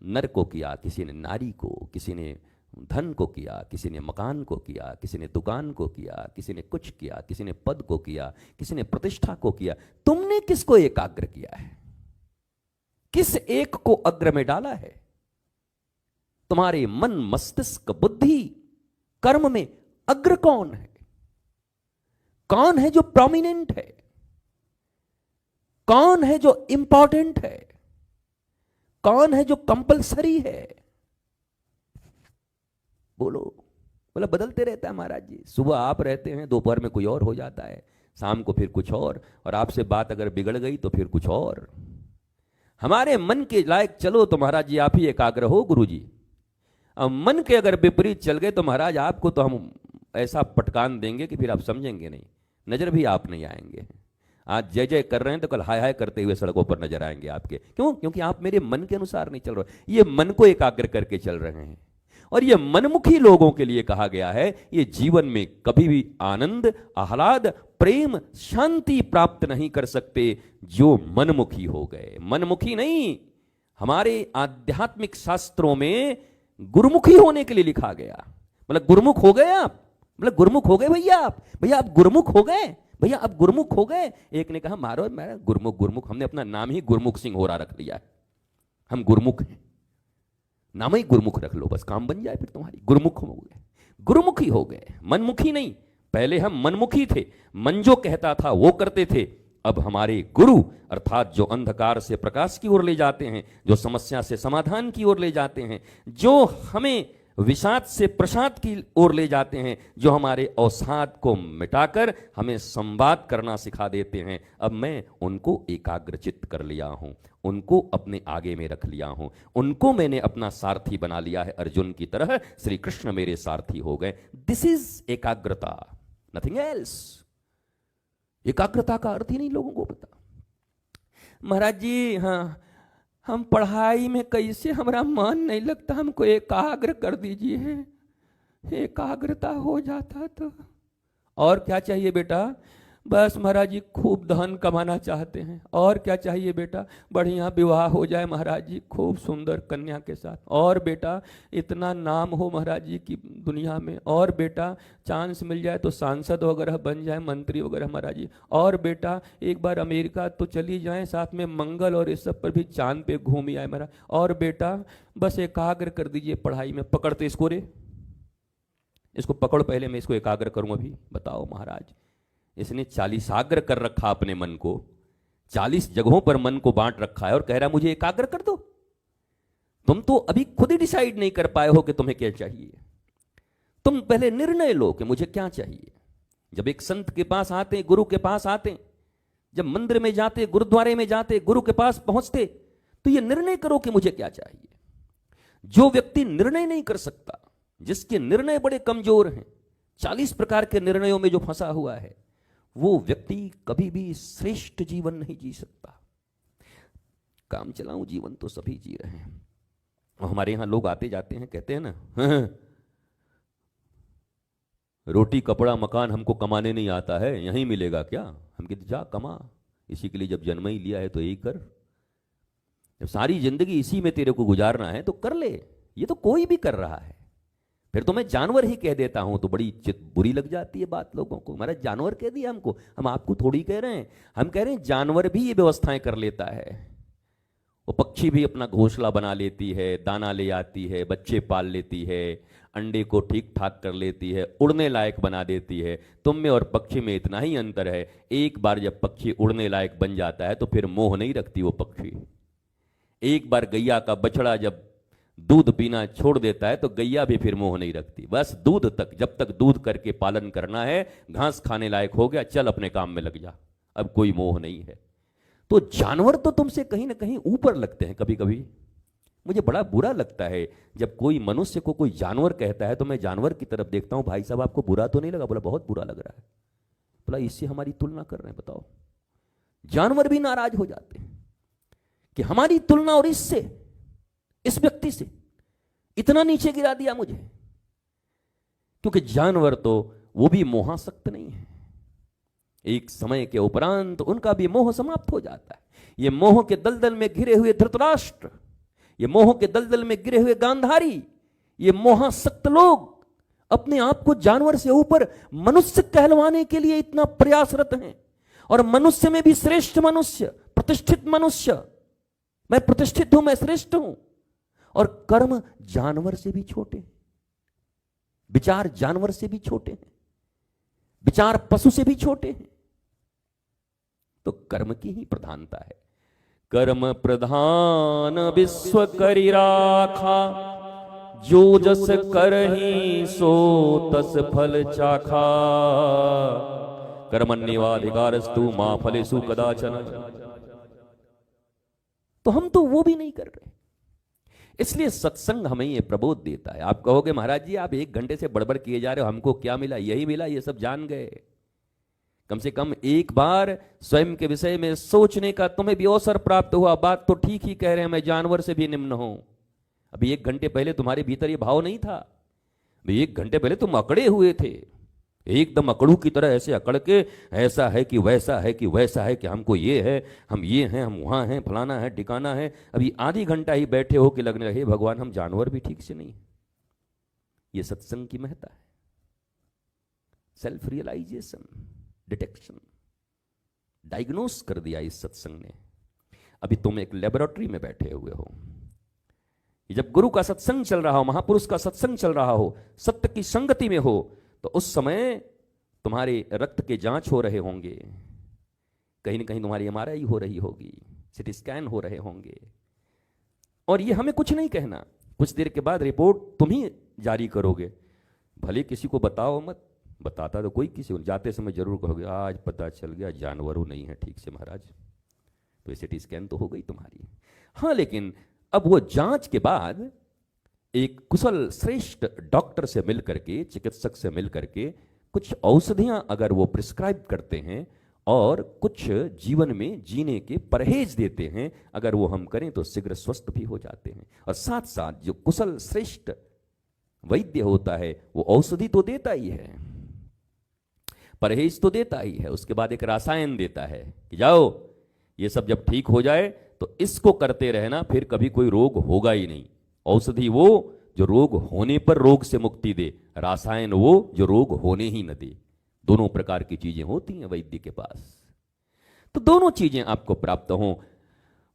नर को किया, किसी ने नारी को, किसी ने धन को किया, किसी ने मकान को किया, किसी ने दुकान को किया, किसी ने कुछ किया, किसी ने पद को किया, किसी ने प्रतिष्ठा को किया। तुमने किसको एकाग्र किया है? किस एक को अग्र में डाला है? तुम्हारे मन, मस्तिष्क, बुद्धि, कर्म में अग्र कौन है? कौन है जो प्रोमिनेंट है? कौन है जो इंपॉर्टेंट है? कौन है जो कंपलसरी है? बोलो। बोला बदलते रहता है महाराज जी, सुबह आप रहते हैं, दोपहर में कोई और हो जाता है, शाम को फिर कुछ और आपसे बात अगर बिगड़ गई तो फिर कुछ और। हमारे मन के लायक चलो तो महाराज जी आप ही एकाग्र हो गुरु जी। अब मन के अगर विपरीत चल गए तो महाराज आपको तो हम ऐसा पटकान देंगे कि फिर आप समझेंगे नहीं, नजर भी आप नहीं आएंगे। आज जय जय कर रहे हैं तो कल हाय हाय करते हुए सड़कों पर नजर आएंगे आपके। क्यों? क्योंकि आप मेरे मन के अनुसार नहीं चल रहे, ये मन को एकाग्र करके चल रहे हैं। और ये मनमुखी लोगों के लिए कहा गया है, ये जीवन में कभी भी आनंद, आह्लाद, प्रेम, शांति प्राप्त नहीं कर सकते जो मनमुखी हो गए। मनमुखी नहीं, हमारे आध्यात्मिक शास्त्रों में गुरुमुखी होने के लिए लिखा गया। मतलब गुरुमुख हो गए आप, मतलब गुरुमुख हो गए भैया आप, भैया आप गुरुमुख हो गए, भैया आप गुरुमुख हो गए। एक ने कहा मारो मेरा गुरुमुख, गुरुमुख, हमने अपना नाम ही गुरमुख सिंह होरा रख लिया है, हम गुरुमुख हैं, नाम ही गुरुमुख रख लो बस, काम बन जाए फिर तुम्हारी। गुरुमुख हो गए, गुरुमुखी हो गए, मनमुखी नहीं। पहले हम मनमुखी थे, मन जो कहता था वो करते थे। अब हमारे गुरु अर्थात जो अंधकार से प्रकाश की ओर ले जाते हैं, जो समस्या से समाधान की ओर ले जाते हैं, जो हमें विषाद से प्रसाद की ओर ले जाते हैं, जो हमारे अवसाद को मिटाकर हमें संवाद करना सिखा देते हैं, अब मैं उनको एकाग्रचित्त कर लिया हूं, उनको अपने आगे में रख लिया हूं, उनको मैंने अपना सारथी बना लिया है। अर्जुन की तरह श्री कृष्ण मेरे सारथी हो गए। दिस इज एकाग्रता, नथिंग एल्स। एकाग्रता का अर्थ ही नहीं लोगों को पता। महाराज जी हाँ, हम पढ़ाई में कैसे हमारा मन नहीं लगता, हमको एकाग्र कर दीजिए। एकाग्रता हो जाता तो और क्या चाहिए बेटा? बस महाराज जी खूब धन कमाना चाहते हैं। और क्या चाहिए बेटा? बढ़िया विवाह हो जाए महाराज जी, खूब सुंदर कन्या के साथ। और बेटा इतना नाम हो महाराज जी की दुनिया में। और बेटा चांस मिल जाए तो सांसद वगैरह बन जाए, मंत्री वगैरह महाराज जी। और बेटा एक बार अमेरिका तो चली जाए, साथ में मंगल और इस सब पर भी चांद पे घूम ही आए महाराज। और बेटा बस एकाग्र कर दीजिए पढ़ाई में। पकड़ते इसको रे, इसको पकड़, पहले मैं इसको एकाग्र करूँ अभी। बताओ महाराज, इसने 40 कर रखा अपने मन को, 40 जगहों पर मन को बांट रखा है और कह रहा मुझे एकाग्र कर दो। तुम तो अभी खुद ही डिसाइड नहीं कर पाए हो कि तुम्हें क्या चाहिए। तुम पहले निर्णय लो कि मुझे क्या चाहिए। जब एक संत के पास आते, गुरु के पास आते, जब मंदिर में जाते, गुरुद्वारे में जाते, गुरु के पास पहुंचते, तो ये निर्णय करो कि मुझे क्या चाहिए। जो व्यक्ति निर्णय नहीं कर सकता, जिसके निर्णय बड़े कमजोर हैं, 40 प्रकार के निर्णयों में जो फंसा हुआ है, वो व्यक्ति कभी भी श्रेष्ठ जीवन नहीं जी सकता। काम चलाऊं जीवन तो सभी जी रहे हैं। हमारे यहां लोग आते जाते हैं, कहते हैं ना रोटी कपड़ा मकान हमको कमाने नहीं आता है, यहीं मिलेगा क्या? हम कहते जा कमा, इसी के लिए जब जन्म ही लिया है तो यही कर। जब सारी जिंदगी इसी में तेरे को गुजारना है तो कर ले। ये तो कोई भी कर रहा है। फिर तो मैं जानवर ही कह देता हूं तो बड़ी बुरी लग जाती है बात लोगों को। हमारा जानवर कह दिया हमको, हम आपको थोड़ी कह रहे हैं। हम कह रहे हैं जानवर भी ये व्यवस्थाएं कर लेता है। वो पक्षी भी अपना घोंसला बना लेती है, दाना ले आती है, बच्चे पाल लेती है, अंडे को ठीक ठाक कर लेती है, उड़ने लायक बना देती है। तुम में और पक्षी में इतना ही अंतर है, एक बार जब पक्षी उड़ने लायक बन जाता है तो फिर मोह नहीं रखती वो पक्षी। एक बार गैया का बछड़ा जब दूध पीना छोड़ देता है तो गैया भी फिर मोह नहीं रखती। बस दूध तक, जब तक दूध करके पालन करना है, घास खाने लायक हो गया, चल अपने काम में लग जा, अब कोई मोह नहीं है। तो जानवर तो तुमसे कहीं ना कहीं ऊपर लगते हैं। कभी कभी मुझे बड़ा बुरा लगता है जब कोई मनुष्य को कोई जानवर कहता है, तो मैं जानवर की तरफ देखता हूं, भाई साहब आपको बुरा तो नहीं लगा? बोला बहुत बुरा लग रहा है। बोला इससे हमारी तुलना कर रहे हैं, बताओ। जानवर भी नाराज हो जाते हैं कि हमारी तुलना और इससे, इस व्यक्ति से इतना नीचे गिरा दिया मुझे। क्योंकि जानवर तो वो भी मोहासक्त नहीं है, एक समय के उपरांत उनका भी मोह समाप्त हो जाता है। ये मोह के दलदल में घिरे हुए धृतराष्ट्र, ये मोह के दलदल में गिरे हुए गांधारी, ये मोहासक्त लोग अपने आप को जानवर से ऊपर मनुष्य कहलवाने के लिए इतना प्रयासरत हैं। और मनुष्य में भी श्रेष्ठ मनुष्य, प्रतिष्ठित मनुष्य, मैं प्रतिष्ठित हूं, मैं श्रेष्ठ हूं। और कर्म जानवर से भी छोटे हैं, विचार जानवर से भी छोटे हैं, विचार पशु से भी छोटे हैं। तो कर्म की ही प्रधानता है। कर्म प्रधान विश्व करि राखा, जो जस करहि सो तस फल चाखा। कर्मण्येवाधिकारस्तु मा फलेषु कदाचन। तो हम तो वो भी नहीं कर रहे। इसलिए सत्संग हमें ये प्रबोध देता है। आप कहोगे महाराज जी आप 1 घंटे से बड़बड़ किए जा रहे हो, हमको क्या मिला? यही मिला, ये सब जान गए। कम से कम एक बार स्वयं के विषय में सोचने का तुम्हें भी अवसर प्राप्त हुआ। बात तो ठीक ही कह रहे हैं, मैं जानवर से भी निम्न हूं। अभी 1 घंटे पहले तुम्हारे भीतर ये भाव नहीं था। अभी 1 घंटे पहले तुम अकड़े हुए थे, एकदम अकड़ू की तरह ऐसे अकड़ के, ऐसा है कि वैसा है कि वैसा है कि हमको ये है, हम ये हैं, हम वहां हैं, फलाना है, ठिकाना है। अभी आधी घंटा ही बैठे हो कि लगने लगे भगवान हम जानवर भी ठीक से नहीं। ये सत्संग की महत्ता है। सेल्फ रियलाइजेशन, डिटेक्शन, डायग्नोस कर दिया इस सत्संग ने। अभी तुम एक लेबोरेटरी में बैठे हुए हो। जब गुरु का सत्संग चल रहा हो, महापुरुष का सत्संग चल रहा हो, सत्य की संगति में हो, तो उस समय तुम्हारे रक्त के जांच हो रहे होंगे, कहीं ना कहीं तुम्हारी MRI हो रही होगी, CT स्कैन हो रहे होंगे। और ये हमें कुछ नहीं कहना, कुछ देर के बाद रिपोर्ट तुम ही जारी करोगे। भले किसी को बताओ मत, बताता तो कोई किसी को, जाते समय जरूर कहोगे आज पता चल गया जानवरों नहीं है ठीक से महाराज। तो CT स्कैन तो हो गई तुम्हारी। हाँ, लेकिन अब वो जांच के बाद एक कुशल श्रेष्ठ डॉक्टर से मिलकर के, चिकित्सक से मिलकर के कुछ औषधियां अगर वो प्रिस्क्राइब करते हैं और कुछ जीवन में जीने के परहेज देते हैं, अगर वो हम करें तो शीघ्र स्वस्थ भी हो जाते हैं। और साथ साथ जो कुशल श्रेष्ठ वैद्य होता है वो औषधि तो देता ही है, परहेज तो देता ही है, उसके बाद एक रसायन देता है कि जाओ ये सब जब ठीक हो जाए तो इसको करते रहना, फिर कभी कोई रोग होगा ही नहीं। औषधि वो जो रोग होने पर रोग से मुक्ति दे, रसायन वो जो रोग होने ही न दे। दोनों प्रकार की चीजें होती हैं वैद्य के पास। तो दोनों चीजें आपको प्राप्त हों।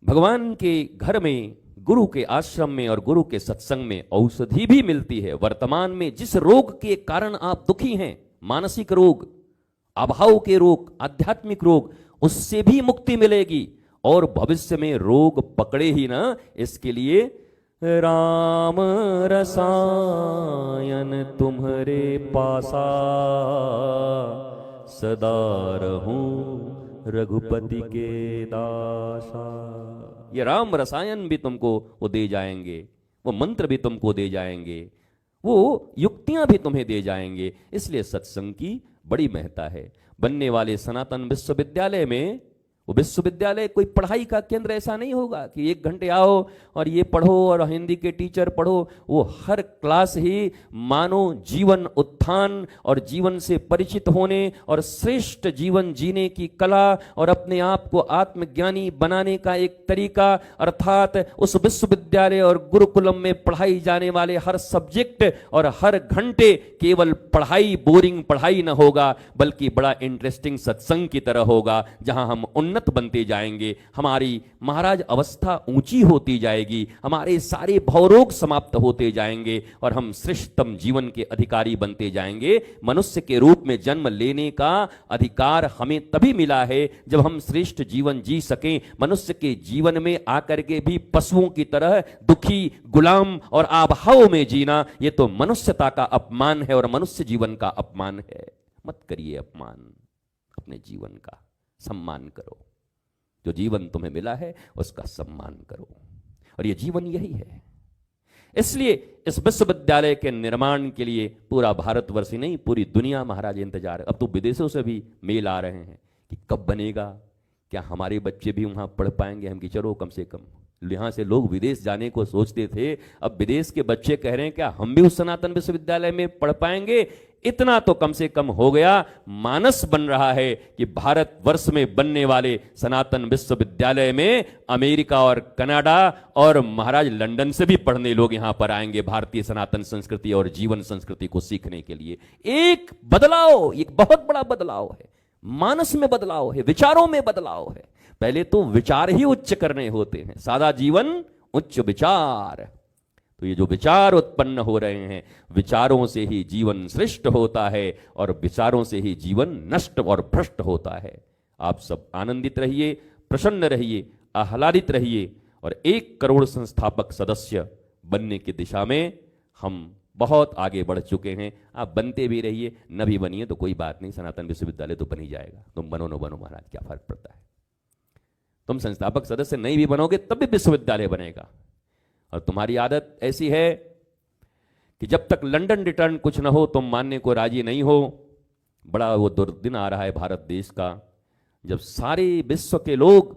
भगवान के घर में, गुरु के आश्रम में और गुरु के सत्संग में औषधि भी मिलती है। वर्तमान में जिस रोग के कारण आप दुखी हैं, मानसिक रोग, अभाव के रोग, आध्यात्मिक रोग, उससे भी मुक्ति मिलेगी। और भविष्य में रोग पकड़े ही ना, इसके लिए राम रसायन तुम्हारे पासा, सदा रहूं रघुपति के दासा। ये राम रसायन भी तुमको वो दे जाएंगे, वो मंत्र भी तुमको दे जाएंगे, वो युक्तियां भी तुम्हें दे जाएंगे। इसलिए सत्संग की बड़ी महत्ता है। बनने वाले सनातन विश्वविद्यालय में, वो विश्वविद्यालय कोई पढ़ाई का केंद्र ऐसा नहीं होगा कि 1 घंटे आओ और ये पढ़ो और हिंदी के टीचर पढ़ो। वो हर क्लास ही मानो जीवन उत्थान और जीवन से परिचित होने और श्रेष्ठ जीवन जीने की कला और अपने आप को आत्मज्ञानी बनाने का एक तरीका, अर्थात उस विश्वविद्यालय और गुरुकुलम में पढ़ाई जाने वाले हर सब्जेक्ट और हर घंटे केवल पढ़ाई, बोरिंग पढ़ाई न होगा, बल्कि बड़ा इंटरेस्टिंग सत्संग की तरह होगा, जहां हम उन्नत बनते जाएंगे, हमारी महाराज अवस्था ऊंची होती जाएगी, हमारे सारे भवरोग समाप्त होते जाएंगे और हम श्रेष्ठतम जीवन के अधिकारी बनते जाएंगे। मनुष्य के रूप में जन्म लेने का अधिकार हमें तभी मिला है जब हम श्रेष्ठ जीवन जी सकें। मनुष्य के जीवन में आकर के भी पशुओं की तरह दुखी, गुलाम और अभाव में जीना, यह तो मनुष्यता का अपमान है और मनुष्य जीवन का अपमान है। मत करिए अपमान, अपने जीवन का सम्मान करो। जो जीवन तुम्हें मिला है उसका सम्मान करो, और ये जीवन यही है। इसलिए इस विश्वविद्यालय के निर्माण के लिए पूरा भारतवर्ष ही नहीं, पूरी दुनिया महाराज इंतजार। अब तो विदेशों से भी मेल आ रहे हैं कि कब बनेगा, क्या हमारे बच्चे भी वहां पढ़ पाएंगे। हम कि चलो कम से कम, यहां से लोग विदेश जाने को सोचते थे, अब विदेश के बच्चे कह रहे हैं क्या हम भी उस सनातन विश्वविद्यालय में पढ़ पाएंगे। इतना तो कम से कम हो गया, मानस बन रहा है कि भारतवर्ष में बनने वाले सनातन विश्वविद्यालय में अमेरिका और कनाडा और महाराज लंदन से भी पढ़ने लोग यहां पर आएंगे, भारतीय सनातन संस्कृति और जीवन संस्कृति को सीखने के लिए। एक बदलाव, एक बहुत बड़ा बदलाव है, मानस में बदलाव है, विचारों में बदलाव है, पहले तो विचार ही उच्च करने होते हैं। सादा जीवन उच्च विचार। तो ये जो विचार उत्पन्न हो रहे हैं, विचारों से ही जीवन श्रेष्ठ होता है और विचारों से ही जीवन नष्ट और भ्रष्ट होता है। आप सब आनंदित रहिए, प्रसन्न रहिए, आह्लादित रहिए और 1 करोड़ संस्थापक सदस्य बनने की दिशा में हम बहुत आगे बढ़ चुके हैं। आप बनते भी रहिए, न भी बनिए तो कोई बात नहीं, सनातन विश्वविद्यालय तो बन ही जाएगा। तुम बनो न बनो महाराज, क्या फर्क पड़ता है। तुम संस्थापक सदस्य नहीं भी बनोगे तब भी विश्वविद्यालय बनेगा। और तुम्हारी आदत ऐसी है कि जब तक लंदन रिटर्न कुछ ना हो तुम मानने को राजी नहीं हो। बड़ा वो दुर्दिन आ रहा है भारत देश का, जब सारे विश्व के लोग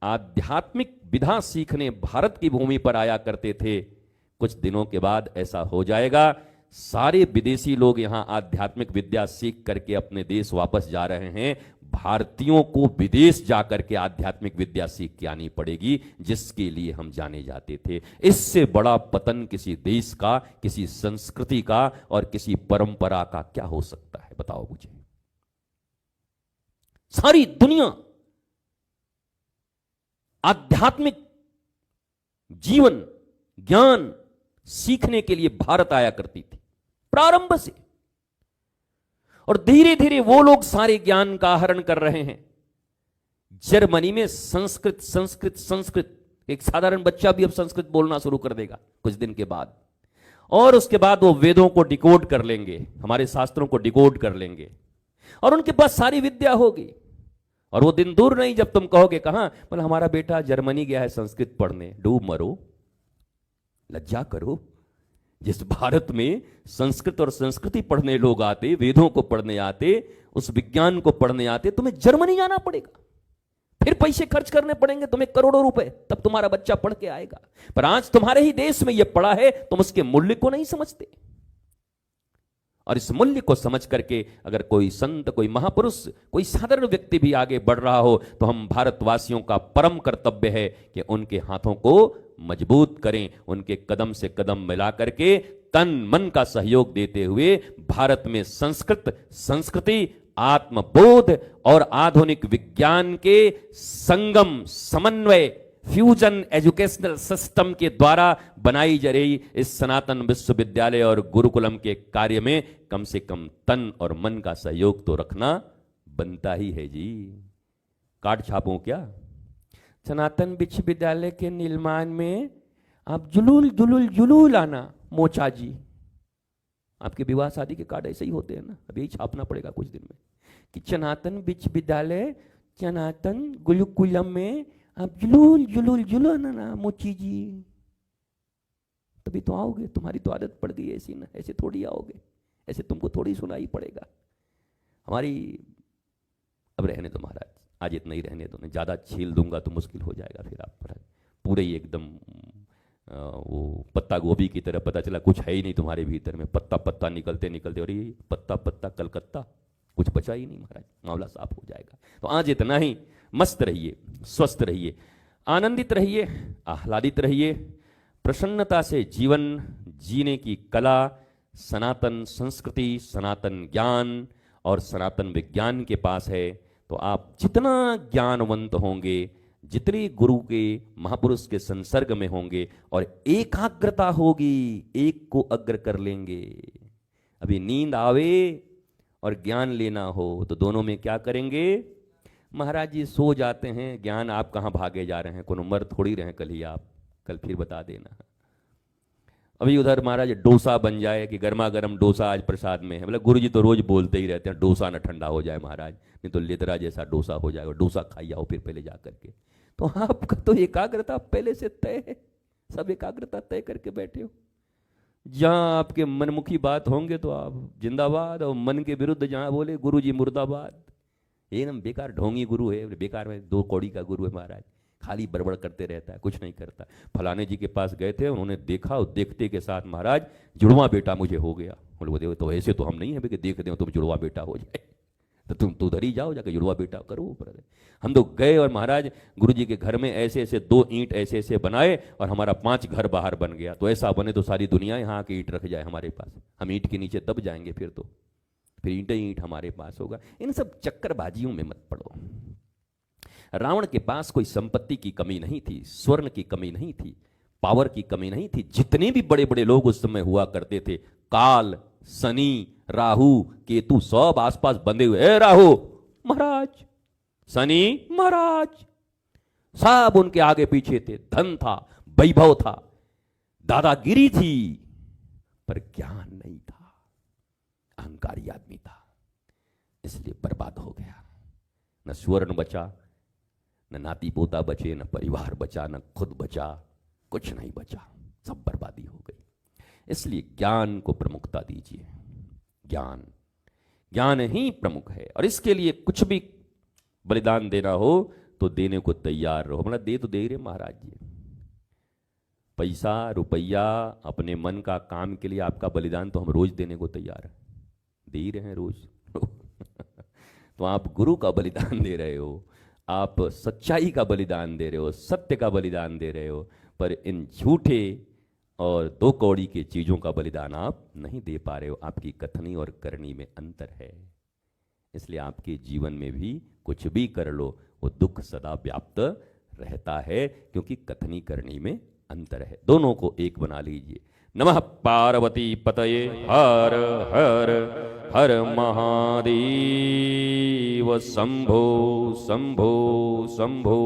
आध्यात्मिक विधा सीखने भारत की भूमि पर आया करते थे। कुछ दिनों के बाद ऐसा हो जाएगा, सारे विदेशी लोग यहां आध्यात्मिक विद्या सीख करके अपने देश वापस जा रहे हैं। भारतीयों को विदेश जाकर के आध्यात्मिक विद्या सीख के आनी पड़ेगी, जिसके लिए हम जाने जाते थे। इससे बड़ा पतन किसी देश का, किसी संस्कृति का और किसी परंपरा का क्या हो सकता है, बताओ मुझे। सारी दुनिया आध्यात्मिक जीवन ज्ञान सीखने के लिए भारत आया करती थी प्रारंभ से, और धीरे धीरे वो लोग सारे ज्ञान का आहरण कर रहे हैं। जर्मनी में संस्कृत संस्कृत संस्कृत, एक साधारण बच्चा भी अब संस्कृत बोलना शुरू कर देगा कुछ दिन के बाद, और उसके बाद वो वेदों को डिकोड कर लेंगे, हमारे शास्त्रों को डिकोड कर लेंगे और उनके पास सारी विद्या होगी। और वो दिन दूर नहीं जब तुम कहोगे कहां, बोले हमारा बेटा जर्मनी गया है संस्कृत पढ़ने। डूब मरो, लज्जा करो। जिस भारत में संस्कृत और संस्कृति पढ़ने लोग आते, वेदों को पढ़ने आते, उस विज्ञान को पढ़ने आते, तुम्हें जर्मनी जाना पड़ेगा, फिर पैसे खर्च करने पड़ेंगे तुम्हें करोड़ों रुपए, तब तुम्हारा बच्चा पढ़ के आएगा। पर आज तुम्हारे ही देश में यह पड़ा है, तुम उसके मूल्य को नहीं समझते। और इस मूल्य को समझ करके अगर कोई संत, कोई महापुरुष, कोई साधारण व्यक्ति भी आगे बढ़ रहा हो, तो हम भारतवासियों का परम कर्तव्य है कि उनके हाथों को मजबूत करें, उनके कदम से कदम मिला करके तन मन का सहयोग देते हुए भारत में संस्कृत, संस्कृति, आत्मबोध और आधुनिक विज्ञान के संगम, समन्वय, फ्यूजन एजुकेशनल सिस्टम के द्वारा बनाई जा रही इस सनातन विश्वविद्यालय और गुरुकुलम के कार्य में कम से कम तन और मन का सहयोग तो रखना बनता ही है जी। कार्ड छापूं क्या? सनातन विश्वविद्यालय के निर्माण में आप जुलूल जुलूल जुलूल आना मोचा जी। आपके विवाह शादी के कार्ड ऐसे ही होते हैं ना, अभी छापना पड़ेगा कुछ दिन में कि सनातन विश्वविद्यालय सनातन गुरुकुलम में आप जुलूल जुलूल जुलूल आना मोची जी। तभी तो आओगे, तुम्हारी तो आदत पड़ गई ऐसी ना, ऐसे थोड़ी आओगे, ऐसे तुमको थोड़ी सुनाई पड़ेगा। हमारी अब रहने दो महाराज, आज इतना ही रहने दो, नहीं ज़्यादा छील दूंगा तो मुश्किल हो जाएगा फिर आप महाराज। पूरे ही एकदम वो पत्ता गोभी की तरह, पता चला कुछ है ही नहीं तुम्हारे भीतर में, पत्ता पत्ता निकलते निकलते और ये पत्ता पत्ता कलकत्ता, कुछ बचा ही नहीं महाराज, मामला साफ हो जाएगा। तो आज इतना ही। मस्त रहिए, स्वस्थ रहिए, आनंदित रहिए, आह्लादित रहिए, प्रसन्नता से जीवन जीने की कला सनातन संस्कृति, सनातन ज्ञान और सनातन विज्ञान के पास है। तो आप जितना ज्ञानवंत होंगे, जितने गुरु के महापुरुष के संसर्ग में होंगे और एकाग्रता होगी, एक को अग्र कर लेंगे। अभी नींद आवे और ज्ञान लेना हो तो दोनों में क्या करेंगे? महाराज जी सो जाते हैं, ज्ञान आप कहाँ भागे जा रहे हैं, कोनो मर थोड़ी रहे कल ही आप, कल फिर बता देना। अभी उधर महाराज डोसा बन जाए कि गर्मा गर्म डोसा आज प्रसाद में है, मतलब गुरु जी तो रोज बोलते ही रहते हैं डोसा न ठंडा हो जाए महाराज, नहीं तो लेदरा जैसा डोसा हो जाएगा, डोसा खाई आओ फिर पहले जा करके। तो आपका तो एकाग्रता पहले से तय है, सब एकाग्रता तय करके बैठे हो। जहाँ आपके मनमुखी बात होंगे तो आप जिंदाबाद, और मन के विरुद्ध जहाँ बोले गुरु जी मुर्दाबाद। एकदम बेकार ढोंगी गुरु है, बेकार में 2 कौड़ी का गुरु है महाराज, खाली बड़बड़ करते रहता है, कुछ नहीं करता। फलाने जी के पास गए थे, उन्होंने देखा और देखते के साथ महाराज जुड़वा बेटा मुझे हो गया। बोले तो ऐसे तो हम नहीं है कि देख दें तुम जुड़वा बेटा हो जाए, तो तुम तो उधर ही जाओ जाके जुड़वा बेटा करो। हम तो गए और महाराज गुरु जी के घर में ऐसे ऐसे 2 ईंट ऐसे ऐसे बनाए और हमारा 5 घर बाहर बन गया। तो ऐसा बने तो सारी दुनिया यहाँ आके ईंट रख जाए हमारे पास, हम ईंट के नीचे दब जाएंगे, फिर ईंट ईंट हमारे पास होगा। इन सब चक्करबाजियों में मत पड़ो। रावण के पास कोई संपत्ति की कमी नहीं थी, स्वर्ण की कमी नहीं थी, पावर की कमी नहीं थी। जितने भी बड़े बड़े लोग उस समय हुआ करते थे, काल, शनि, राहु, केतु, सब आसपास बंधे हुए। ए राहु महाराज, शनि महाराज, सब उनके आगे पीछे थे। धन था, वैभव था, दादागिरी थी, पर ज्ञान नहीं था, अहंकारी आदमी था, इसलिए बर्बाद हो गया। न स्वर्ण बचा, न नाती पोता बचे, न परिवार बचा, न खुद बचा, कुछ नहीं बचा, सब बर्बादी हो गई। इसलिए ज्ञान को प्रमुखता दीजिए। ज्ञान, ज्ञान ही प्रमुख है, और इसके लिए कुछ भी बलिदान देना हो तो देने को तैयार रहो। मतलब दे तो दे रहे महाराज जी, पैसा रुपया अपने मन का काम के लिए आपका बलिदान तो हम रोज देने को तैयार हैं, दे ही रहे हैं रोज। तो आप गुरु का बलिदान दे रहे हो, आप सच्चाई का बलिदान दे रहे हो, सत्य का बलिदान दे रहे हो, पर इन झूठे और दो कौड़ी के चीजों का बलिदान आप नहीं दे पा रहे हो। आपकी कथनी और करनी में अंतर है। इसलिए आपके जीवन में भी कुछ भी कर लो, वो दुख सदा व्याप्त रहता है, क्योंकि कथनी करनी में अंतर है। दोनों को एक बना लीजिए। नमः पार्वती पतये हर हर हर महादेव शंभो शंभो शंभो।